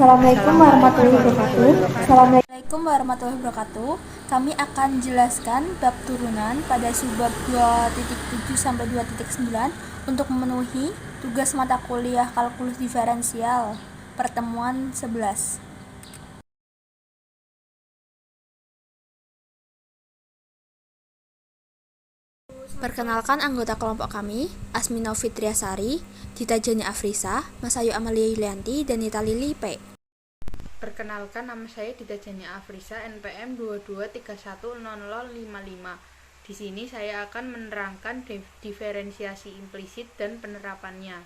Assalamualaikum warahmatullahi wabarakatuh. Assalamualaikum warahmatullahi wabarakatuh. Kami akan jelaskan bab turunan pada subbab 2.7 sampai 2.9 untuk memenuhi tugas mata kuliah kalkulus diferensial pertemuan 11. Perkenalkan anggota kelompok kami, Asmino Fitriasari, Dita Jani Afrisa, Masayu Amalia Yulianti, dan Nita Lili P. Perkenalkan, nama saya Dita Jani Afrisa, NPM 22310055. Di sini saya akan menerangkan diferensiasi implisit dan penerapannya.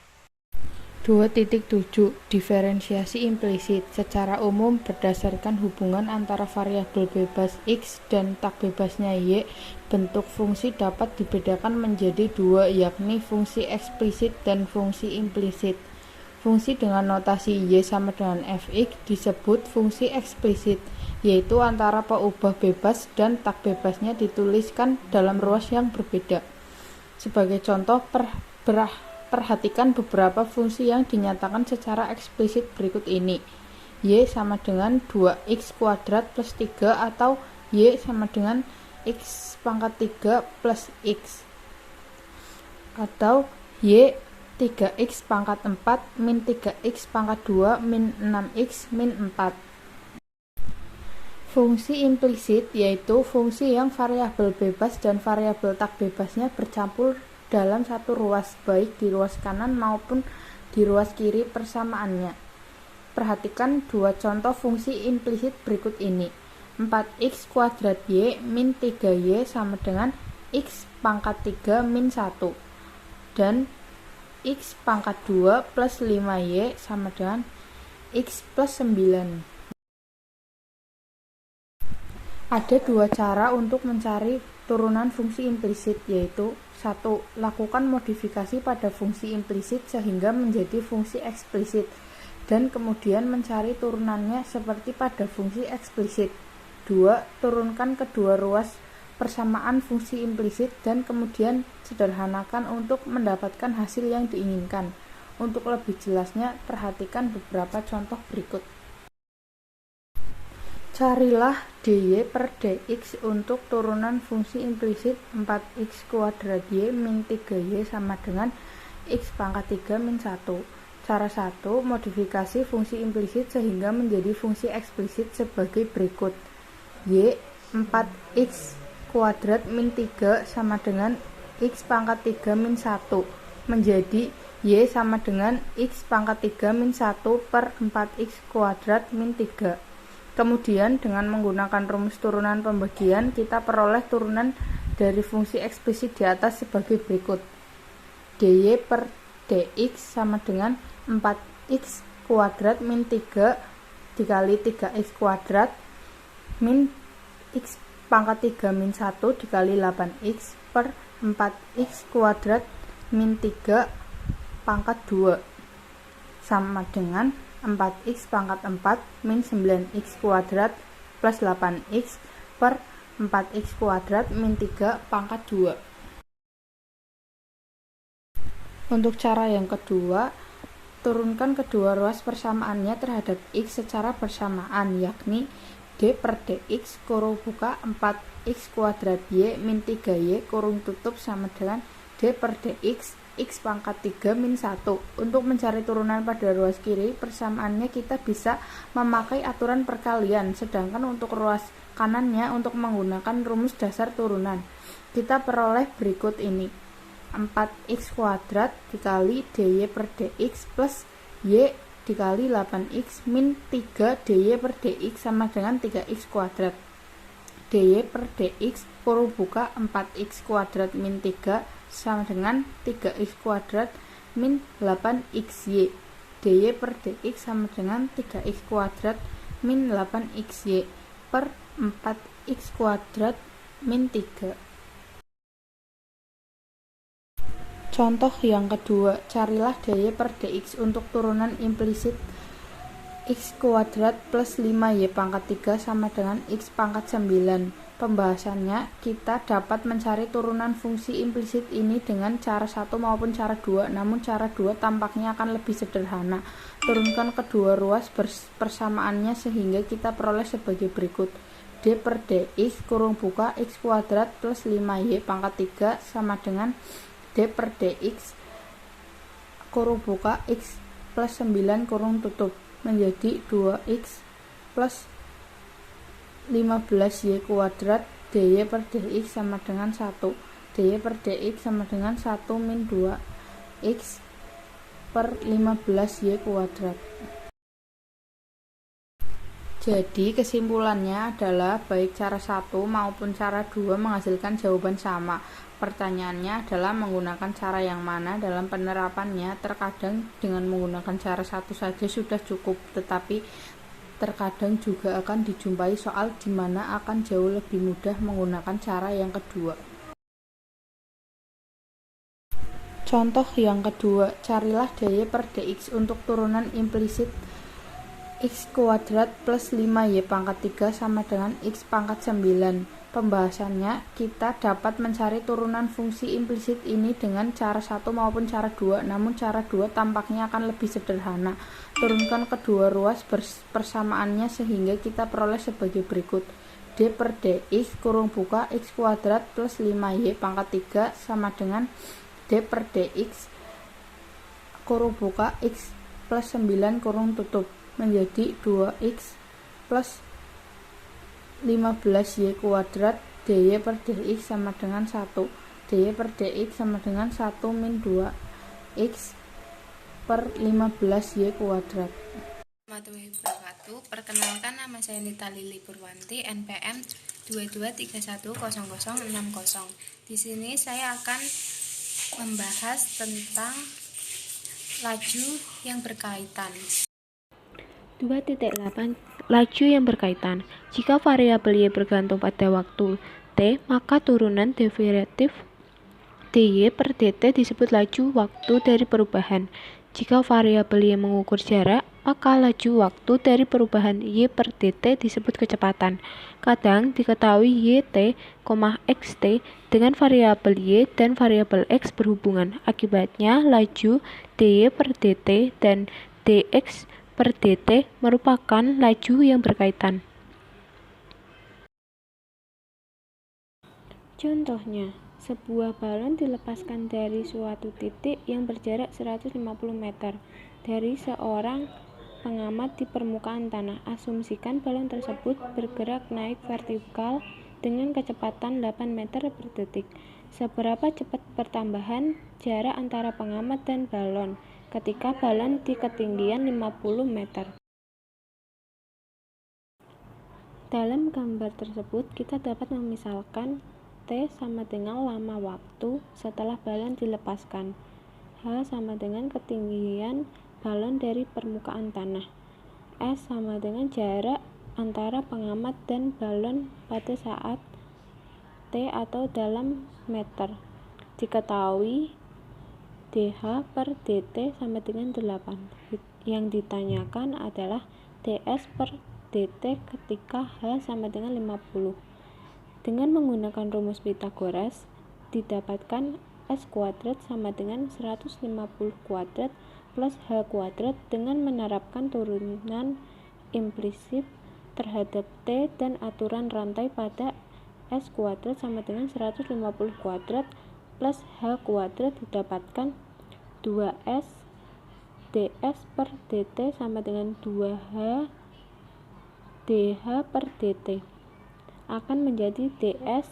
2.7 Diferensiasi implisit secara umum berdasarkan hubungan antara variabel bebas X dan tak bebasnya Y, bentuk fungsi dapat dibedakan menjadi dua, yakni fungsi eksplisit dan fungsi implisit. Fungsi dengan notasi Y sama dengan fx disebut fungsi eksplisit, yaitu antara peubah bebas dan tak bebasnya dituliskan dalam ruas yang berbeda. Sebagai contoh, perhatikan beberapa fungsi yang dinyatakan secara eksplisit berikut ini. Y sama dengan 2x kuadrat plus 3 atau Y sama dengan x pangkat 3 plus x, atau Y 3x pangkat 4 min 3x pangkat 2 min 6x min 4. Fungsi implisit yaitu fungsi yang variabel bebas dan variabel tak bebasnya bercampur dalam satu ruas, baik di ruas kanan maupun di ruas kiri persamaannya. Perhatikan dua contoh fungsi implisit berikut ini. 4x kuadrat y min 3y sama dengan x pangkat 3 min 1, dan x pangkat 2 plus 5y sama dengan x plus 9. Ada dua cara untuk mencari turunan fungsi implisit, yaitu 1. Lakukan modifikasi pada fungsi implisit sehingga menjadi fungsi eksplisit, dan kemudian mencari turunannya seperti pada fungsi eksplisit. 2. Turunkan kedua ruas persamaan fungsi implisit dan kemudian sederhanakan untuk mendapatkan hasil yang diinginkan. Untuk lebih jelasnya, perhatikan beberapa contoh berikut. Carilah dy per dx untuk turunan fungsi implisit 4x kuadrat y min 3y sama dengan x pangkat 3 min 1. Cara 1, modifikasi fungsi implisit sehingga menjadi fungsi eksplisit sebagai berikut. Y 4x kuadrat min 3 sama dengan x pangkat 3 min 1 menjadi y sama dengan x pangkat 3 min 1 per 4x kuadrat min 3. Kemudian dengan menggunakan rumus turunan pembagian, kita peroleh turunan dari fungsi eksplisit di atas sebagai berikut. Dy per dx sama dengan 4x kuadrat min 3 dikali 3x kuadrat min x pangkat 3 min 1 dikali 8x per 4x kuadrat min 3 pangkat 2 sama dengan 4x pangkat 4 min 9x kuadrat plus 8x per 4x kuadrat min 3 pangkat 2. Untuk cara yang kedua, turunkan kedua ruas persamaannya terhadap x secara bersamaan, yakni d per dx kurung buka 4x kuadrat y min 3y kurung tutup sama dengan d per dx x pangkat 3 min 1. Untuk mencari turunan pada ruas kiri persamaannya kita bisa memakai aturan perkalian, sedangkan untuk ruas kanannya untuk menggunakan rumus dasar turunan. Kita peroleh berikut ini. 4x kuadrat dikali dy per dx plus y dikali 8x min 3 dy per dx sama dengan 3x kuadrat. Dy per dx kurung buka 4x kuadrat min 3 sama dengan 3x kuadrat min 8xy. Dy per dx sama dengan 3x kuadrat min 8xy per 4x kuadrat min 3. Contoh yang kedua, carilah dy per dx untuk turunan implisit x kuadrat plus 5y pangkat 3 sama dengan x pangkat 9. Pembahasannya, kita dapat mencari turunan fungsi implisit ini dengan cara 1 maupun cara 2, namun cara 2 tampaknya akan lebih sederhana. Turunkan kedua ruas persamaannya sehingga kita peroleh sebagai berikut. D per dx kurung buka x kuadrat plus 5y pangkat 3 sama dengan D per dx kurung buka x plus 9 kurung tutup menjadi 2x plus 15y kuadrat dy per dx sama dengan 1. dy per dx sama dengan 1 min 2x per 15y kuadrat. Jadi kesimpulannya adalah baik cara 1 maupun cara 2 menghasilkan jawaban sama. Pertanyaannya adalah menggunakan cara yang mana dalam penerapannya. Terkadang dengan menggunakan cara 1 saja sudah cukup, tetapi terkadang juga akan dijumpai soal di mana akan jauh lebih mudah menggunakan cara yang kedua. Contoh yang kedua, carilah dy per dx untuk turunan implisit x kuadrat plus 5y pangkat 3 sama dengan x pangkat 9. Pembahasannya, kita dapat mencari turunan fungsi implisit ini dengan cara 1 maupun cara 2, namun cara 2 tampaknya akan lebih sederhana. Turunkan kedua ruas persamaannya sehingga kita peroleh sebagai berikut. D per dx kurung buka x kuadrat plus 5y pangkat 3 sama dengan D per dx kurung buka x plus 9 kurung tutup menjadi 2x plus 15y kuadrat dy per dx sama dengan 1. dy per dx sama dengan 1 min 2x per 15y kuadrat. Warahmatullahi wabarakatuh. Perkenalkan, nama saya Nita Lili Purwanti, NPM 22310060. Di sini saya akan membahas tentang laju yang berkaitan. 2.8 Laju yang berkaitan. Jika variabel y bergantung pada waktu t, maka turunan derivatif dy per dt disebut laju waktu dari perubahan. Jika variabel y mengukur jarak, maka laju waktu dari perubahan y per dt disebut kecepatan. Kadang diketahui yt, xt dengan variabel y dan variabel x berhubungan. Akibatnya laju dy per dt dan dx per dt merupakan laju yang berkaitan. Contohnya, sebuah balon dilepaskan dari suatu titik yang berjarak 150 meter dari seorang pengamat di permukaan tanah. Asumsikan balon tersebut bergerak naik vertikal dengan kecepatan 8 meter per detik. Seberapa cepat pertambahan jarak antara pengamat dan balon ketika balon di ketinggian 50 meter. Dalam gambar tersebut, kita dapat memisalkan T sama dengan lama waktu setelah balon dilepaskan. H sama dengan ketinggian balon dari permukaan tanah. S sama dengan jarak antara pengamat dan balon pada saat T atau dalam meter. Diketahui dh per dt sama dengan 8. Yang ditanyakan adalah ds per dt ketika h sama dengan 50. Dengan menggunakan rumus Pythagoras, didapatkan s kuadrat sama dengan 150 kuadrat plus h kuadrat dengan menerapkan turunan implisit terhadap t dan aturan rantai pada s kuadrat sama dengan 150 kuadrat plus h kuadrat didapatkan 2s ds per dt sama dengan 2h dh per dt akan menjadi ds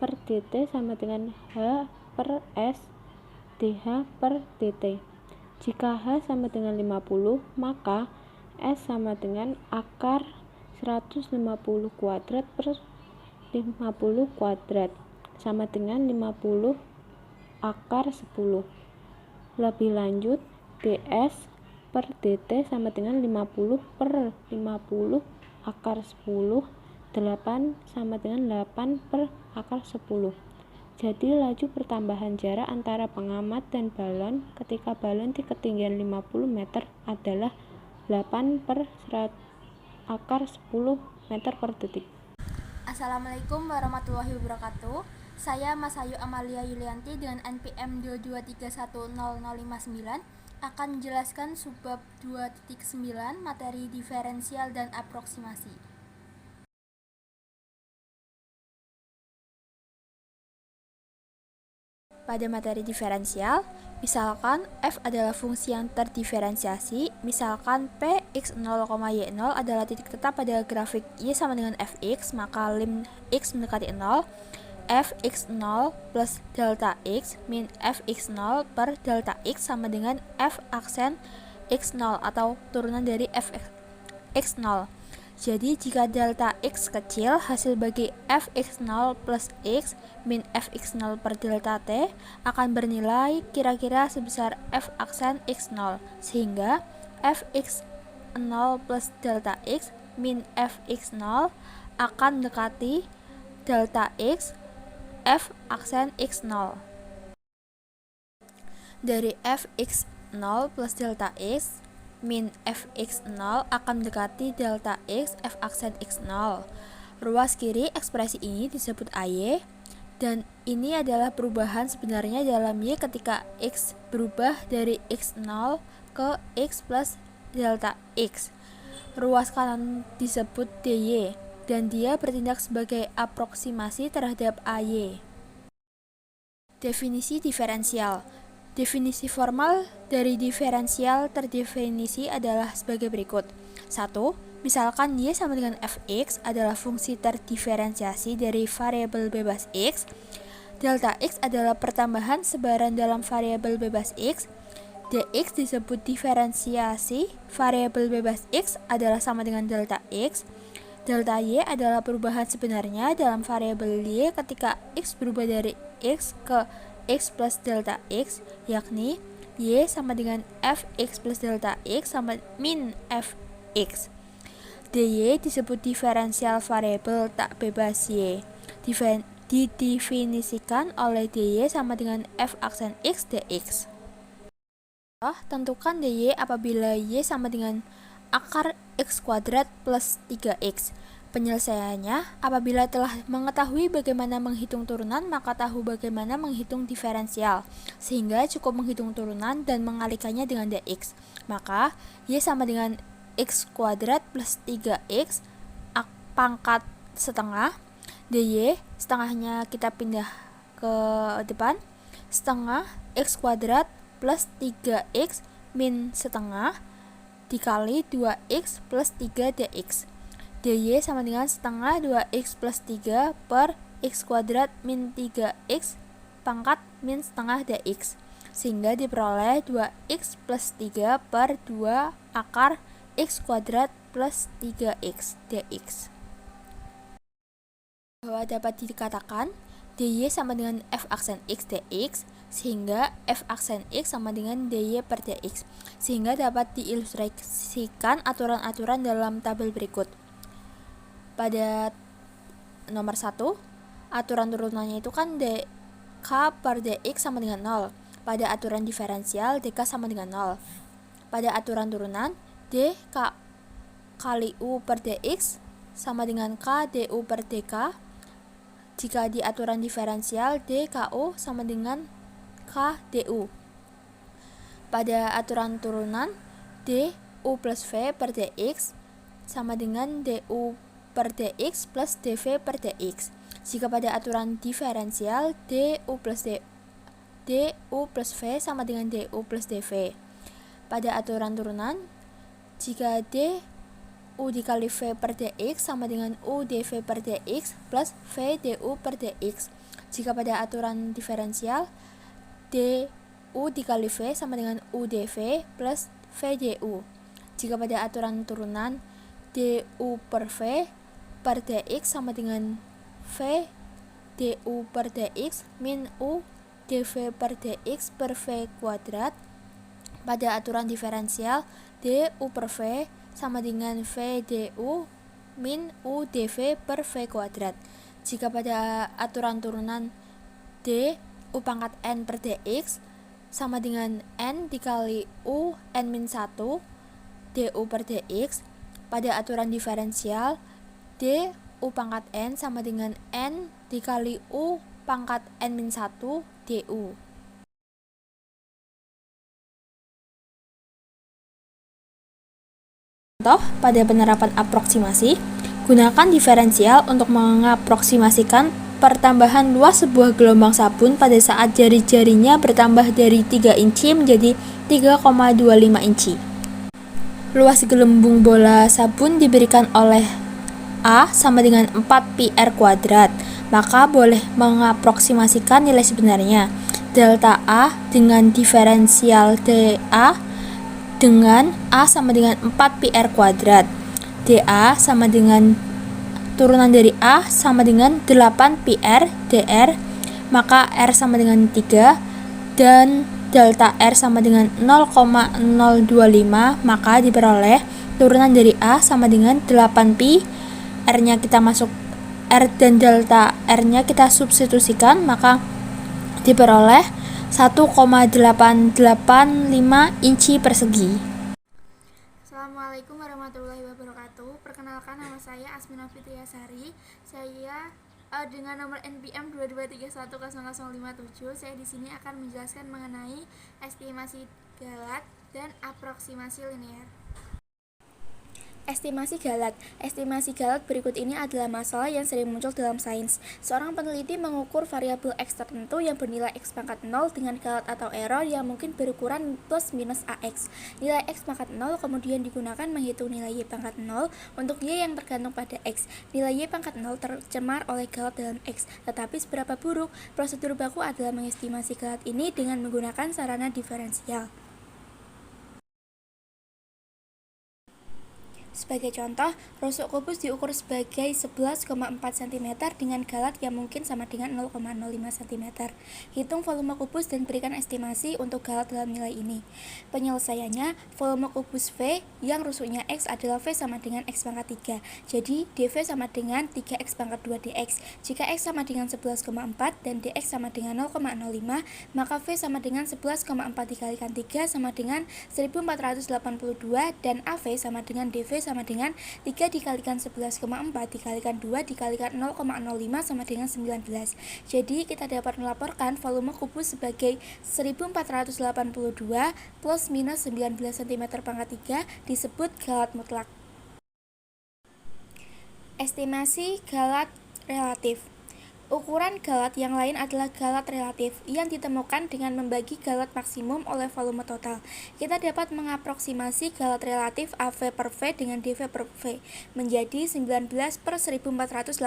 per dt sama dengan h per s dh per dt. Jika h sama dengan 50, maka s sama dengan akar 150 kuadrat per 50 kuadrat sama dengan 50 akar 10. Lebih lanjut, ds per dt sama dengan 50 per 50 akar 10, 8 sama dengan 8 per akar 10. Jadi laju pertambahan jarak antara pengamat dan balon ketika balon di ketinggian 50 meter adalah 8 per akar 10 meter per detik. Assalamualaikum warahmatullahi wabarakatuh. Saya Masayu Amalia Yulianti dengan NPM 223100059 akan menjelaskan subbab 2.9 materi diferensial dan aproksimasi. Pada materi diferensial, misalkan f adalah fungsi yang terdiferensiasi, misalkan p x0, y0 adalah titik tetap pada grafik y sama dengan fx, maka lim x mendekati 0, fx0 plus delta x min fx0 per delta x sama dengan f aksen x0 atau turunan dari fx0. Jadi jika delta x kecil, hasil bagi fx0 plus x min fx0 per delta t akan bernilai kira-kira sebesar f aksen x0, sehingga fx0 plus delta x min fx0 akan mendekati delta x f aksen x0. Dari fx0 plus delta x min fx0 akan mendekati delta x f aksen x0. Ruas kiri ekspresi ini disebut AY, dan ini adalah perubahan sebenarnya dalam Y ketika x berubah dari x0 ke x plus delta x. Ruas kanan disebut DY, dan dia bertindak sebagai aproksimasi terhadap AY. Definisi diferensial. Definisi formal dari diferensial terdefinisi adalah sebagai berikut. 1. Misalkan y sama dengan fx adalah fungsi terdiferensiasi dari variabel bebas x. Delta x adalah pertambahan sebaran dalam variabel bebas x. Dx disebut diferensiasi variabel bebas x adalah sama dengan delta x. Delta y adalah perubahan sebenarnya dalam variabel y ketika x berubah dari x ke x plus delta x, yakni y sama dengan fx plus delta x sama min fx. dy disebut diferensial variabel tak bebas y. Didefinisikan oleh dy sama dengan f aksen x dx. Tentukan dy apabila y sama dengan akar x kuadrat plus 3x. Penyelesaiannya, apabila telah mengetahui bagaimana menghitung turunan, maka tahu bagaimana menghitung diferensial, sehingga cukup menghitung turunan dan mengalikannya dengan dx. Maka, y sama dengan x kuadrat plus 3x pangkat setengah, dy setengahnya kita pindah ke depan, setengah x kuadrat plus 3x min setengah dikali 2x plus 3 dx. dy sama dengan setengah 2x plus 3 per x kuadrat min 3x pangkat min setengah dx, sehingga diperoleh 2x plus 3 per 2 akar x kuadrat plus 3x dx. Bahwa dapat dikatakan dy sama dengan f aksen x dx, sehingga f aksen x sama dengan dy per dx, sehingga dapat diilustrasikan aturan-aturan dalam tabel berikut. Pada nomor 1, aturan turunannya itu kan dk per dx sama dengan 0. Pada aturan diferensial, dk sama dengan 0. Pada aturan turunan, dk kali u per dx sama dengan k du per dk. Jika di aturan diferensial, dku sama dengan k du. Pada aturan turunan, du plus v per dx sama dengan du per dx plus dv per dx. Jika pada aturan diferensial, du plus v sama dengan du plus dv. Pada aturan turunan, jika du dikali v per dx sama dengan u dv per dx plus v du per dx. Jika pada aturan diferensial, du dikali v sama dengan u dv plus v du. Jika pada aturan turunan, du per v per dx sama dengan v du per dx min u dv per dx per v kuadrat. Pada aturan diferensial, du per v sama dengan v du min u dv per v kuadrat. Jika pada aturan turunan, du pangkat n per dx sama dengan n dikali u n min 1 du per dx. Pada aturan diferensial, du U pangkat N sama dengan N dikali U pangkat N-1 DU. Contoh, pada penerapan aproksimasi, gunakan diferensial untuk mengaproksimasikan pertambahan luas sebuah gelombang sabun pada saat jari-jarinya bertambah dari 3 inci menjadi 3,25 inci. Luas gelembung bola sabun diberikan oleh A sama dengan 4 πr kuadrat, maka boleh mengaproksimasikan nilai sebenarnya. Delta A dengan diferensial dA dengan A sama dengan 4 πr kuadrat. dA sama dengan turunan dari A sama dengan 8 πr dr, maka R sama dengan 3 dan delta R sama dengan 0,025, maka diperoleh turunan dari A sama dengan 8pi, R-nya kita masuk R dan delta R-nya kita substitusikan, maka diperoleh 1,885 inci persegi. Assalamualaikum warahmatullahi wabarakatuh. Perkenalkan, nama saya Asmina Fitriasari. Saya dengan nomor NPM 223100057. Saya di sini akan menjelaskan mengenai estimasi galat dan aproksimasi linear. Estimasi galat. Estimasi galat berikut ini adalah masalah yang sering muncul dalam sains. Seorang peneliti mengukur variabel X tertentu yang bernilai X pangkat 0 dengan galat atau error yang mungkin berukuran plus minus AX. Nilai X pangkat 0 kemudian digunakan menghitung nilai Y pangkat 0 untuk Y yang tergantung pada X. Nilai Y pangkat 0 tercemar oleh galat dalam X. Tetapi seberapa buruk? Prosedur baku adalah mengestimasi galat ini dengan menggunakan sarana diferensial. Sebagai contoh, rusuk kubus diukur sebagai 11,4 cm dengan galat yang mungkin sama dengan 0,05 cm. Hitung volume kubus dan berikan estimasi untuk galat dalam nilai ini. Penyelesaiannya, volume kubus V yang rusuknya X adalah V sama dengan X pangkat 3. Jadi, dV sama dengan 3X pangkat 2 dx. Jika X sama dengan 11,4 dan dx sama dengan 0,05, maka V sama dengan 11,4 dikalikan 3 sama dengan 1482 dan AV sama dengan dV sama dengan 3 dikalikan 11,4 dikalikan 2 dikalikan 0,05 sama dengan 19. Jadi kita dapat melaporkan volume kubus sebagai 1482 plus minus 19 cm pangkat 3 disebut galat mutlak. Estimasi galat relatif. Ukuran galat yang lain adalah galat relatif yang ditemukan dengan membagi galat maksimum oleh volume total. Kita dapat mengaproksimasi galat relatif AV per V dengan dV per V menjadi 19 per 1482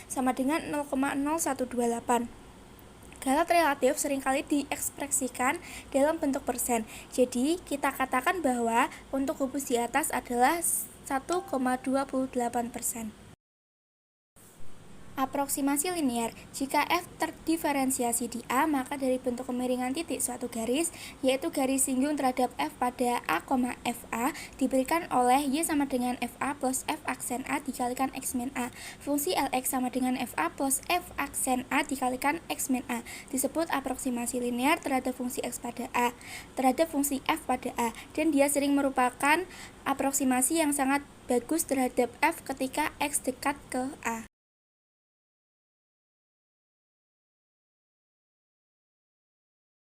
sama dengan 0,0128. Galat relatif seringkali diekspresikan dalam bentuk persen. Jadi, kita katakan bahwa untuk kubus di atas adalah 1,28%. Aproksimasi linear. Jika F terdiferensiasi di A, maka dari bentuk kemiringan titik suatu garis, yaitu garis singgung terhadap F pada A, FA, diberikan oleh Y sama dengan FA plus F aksen A dikalikan X min A. Fungsi Lx sama dengan FA plus F aksen A dikalikan X min A. Disebut aproksimasi linear terhadap fungsi X pada A, terhadap fungsi F pada A, dan dia sering merupakan aproksimasi yang sangat bagus terhadap F ketika X dekat ke A.